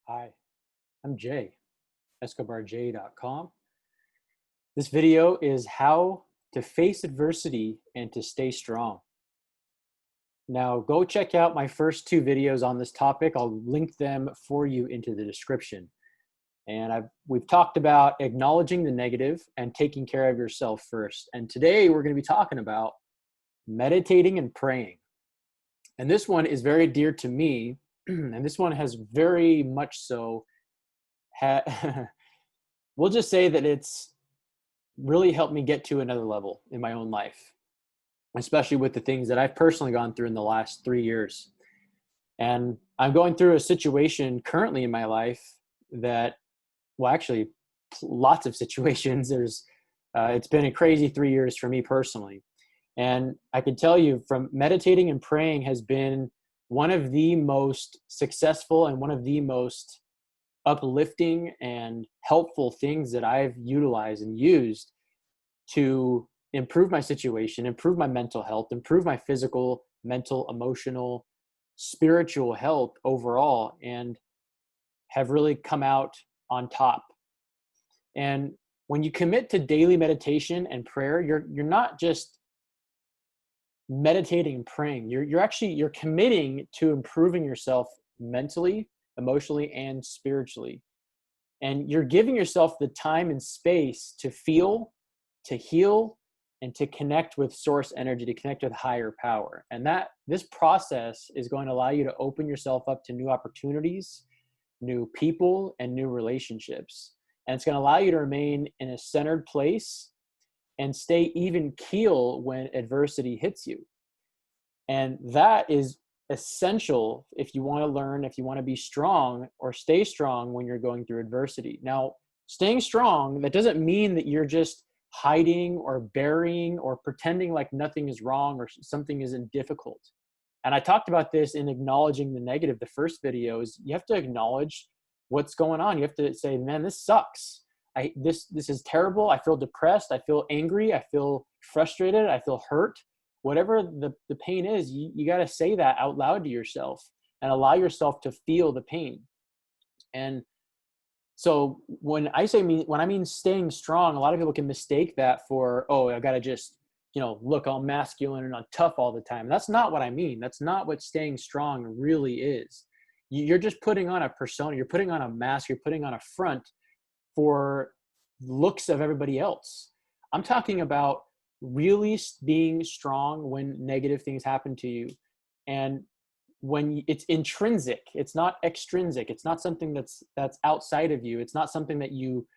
Hi, I'm Jay, escobarj.com. This video is how to face adversity and to stay strong. Now, go check out my first two videos on this topic. I'll link them for you into the description. And we've talked about acknowledging the negative and taking care of yourself first. And today we're going to be talking about meditating and praying. And this one is very dear to me. And this one has very much so we'll just say that it's really helped me get to another level in my own life, especially with the things that I've personally gone through in the last 3 years. And I'm going through a situation currently in my life that, well, actually, lots of situations. It's been a crazy 3 years for me personally. And I can tell you from meditating and praying has been one of the most successful and one of the most uplifting and helpful things that I've utilized and used to improve my situation, improve my mental health, improve my physical, mental, emotional, spiritual health overall, and have really come out on top. And when you commit to daily meditation and prayer, you're not just meditating and praying. You're committing to improving yourself mentally, emotionally, and spiritually. And you're giving yourself the time and space to feel, to heal, and to connect with source energy, to connect with higher power. And this process is going to allow you to open yourself up to new opportunities, new people, and new relationships. And it's going to allow you to remain in a centered place and stay even keel when adversity hits you. And that is essential if you want to learn, if you want to be strong or stay strong when you're going through adversity. Now, staying strong, that doesn't mean that you're just hiding or burying or pretending like nothing is wrong or something isn't difficult. And I talked about this in acknowledging the negative. The first video is you have to acknowledge what's going on. You have to say, man, this sucks. This is terrible. I feel depressed. I feel angry. I feel frustrated. I feel hurt. Whatever the pain is, you got to say that out loud to yourself and allow yourself to feel the pain. And so when I mean staying strong, a lot of people can mistake that for, oh, I got to just, look all masculine and tough all the time. That's not what I mean. That's not what staying strong really is. You're just putting on a persona. You're putting on a mask. You're putting on a front for looks of everybody else. I'm talking about really being strong when negative things happen to you, and when it's intrinsic, it's not extrinsic. It's not something that's outside of you. It's not something that you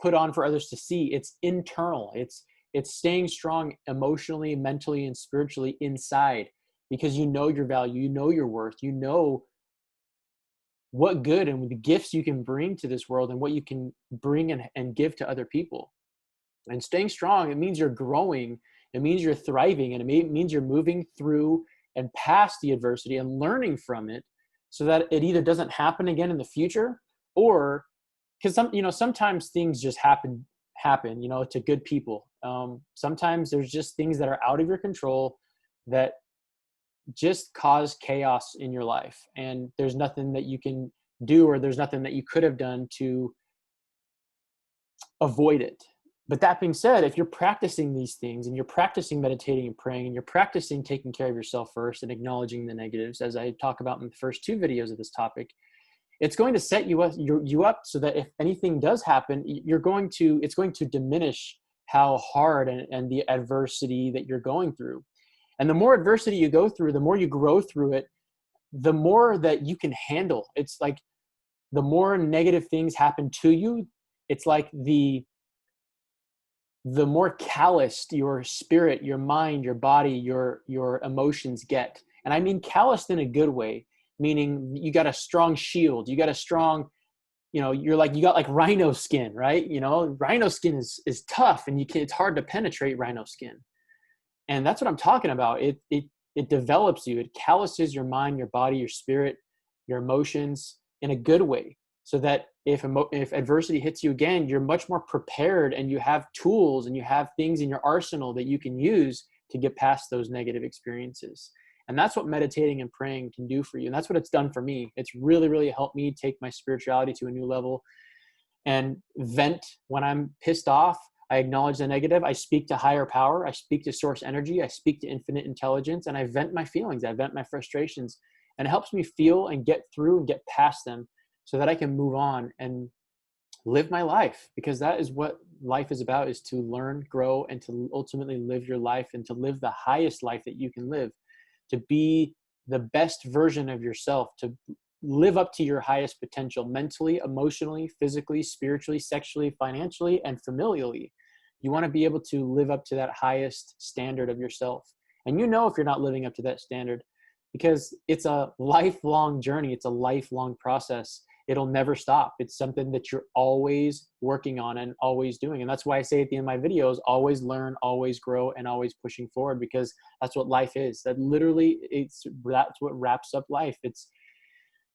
put on for others to see. It's internal. It's staying strong emotionally, mentally, and spiritually inside, because you know your value, you know your worth, you know what good and the gifts you can bring to this world and what you can bring and give to other people. And staying strong, it means you're growing, it means you're thriving, and it means you're moving through and past the adversity and learning from it so that it either doesn't happen again in the future, or because sometimes things just happen, to good people. Sometimes there's just things that are out of your control that just cause chaos in your life, and there's nothing that you can do, or there's nothing that you could have done to avoid it. But that being said, if you're practicing these things and you're practicing meditating and praying and you're practicing taking care of yourself first and acknowledging the negatives, as I talk about in the first two videos of this topic, it's going to set you up so that if anything does happen, it's going to diminish how hard and the adversity that you're going through. And the more adversity you go through, the more you grow through it, the more that you can handle. It's like the more negative things happen to you, it's like the more calloused your spirit, your mind, your body, your emotions get. And I mean calloused in a good way, meaning you got a strong shield, you got a strong, you got like rhino skin, right? Rhino skin is tough, and it's hard to penetrate rhino skin. And that's what I'm talking about. It develops you. It calluses your mind, your body, your spirit, your emotions in a good way, so that if adversity hits you again, you're much more prepared, and you have tools and you have things in your arsenal that you can use to get past those negative experiences. And that's what meditating and praying can do for you. And that's what it's done for me. It's really, really helped me take my spirituality to a new level and vent when I'm pissed off. I acknowledge the negative. I speak to higher power. I speak to source energy. I speak to infinite intelligence, and I vent my feelings. I vent my frustrations, and it helps me feel and get through and get past them so that I can move on and live my life, because that is what life is about, is to learn, grow, and to ultimately live your life, and to live the highest life that you can live, to be the best version of yourself, to live up to your highest potential mentally, emotionally, physically, spiritually, sexually, financially, and familially. You want to be able to live up to that highest standard of yourself. And you know if you're not living up to that standard, because it's a lifelong journey. It's a lifelong process. It'll never stop. It's something that you're always working on and always doing. And that's why I say at the end of my videos, always learn, always grow, and always pushing forward, because that's what life is. That's what wraps up life.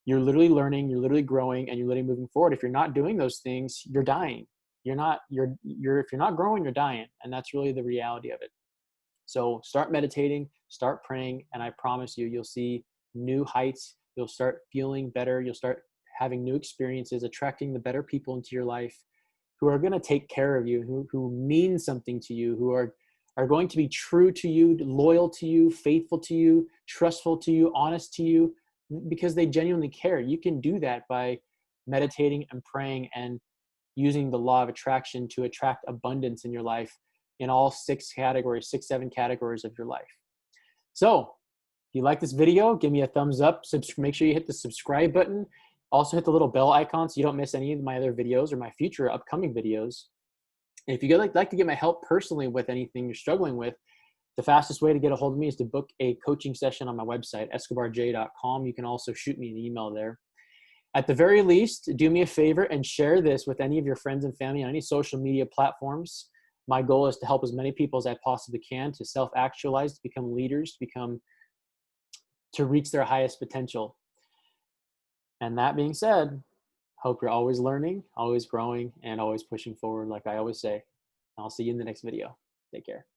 You're literally learning, you're literally growing, and you're literally moving forward. If you're not doing those things, you're dying. If you're not growing, you're dying. And that's really the reality of it. So start meditating, start praying, and I promise you, you'll see new heights. You'll start feeling better. You'll start having new experiences, attracting the better people into your life who are going to take care of you, who mean something to you, who are going to be true to you, loyal to you, faithful to you, trustful to you, honest to you, because they genuinely care. You can do that by meditating and praying and using the law of attraction to attract abundance in your life in all 7 categories of your life. So if you like this video, give me a thumbs up. Make sure you hit the subscribe button. Also hit the little bell icon so you don't miss any of my other videos or my future upcoming videos. And if you'd like to get my help personally with anything you're struggling with, the fastest way to get a hold of me is to book a coaching session on my website, escobarj.com. You can also shoot me an email there. At the very least, do me a favor and share this with any of your friends and family on any social media platforms. My goal is to help as many people as I possibly can to self-actualize, to become leaders, to reach their highest potential. And that being said, hope you're always learning, always growing, and always pushing forward, like I always say. I'll see you in the next video. Take care.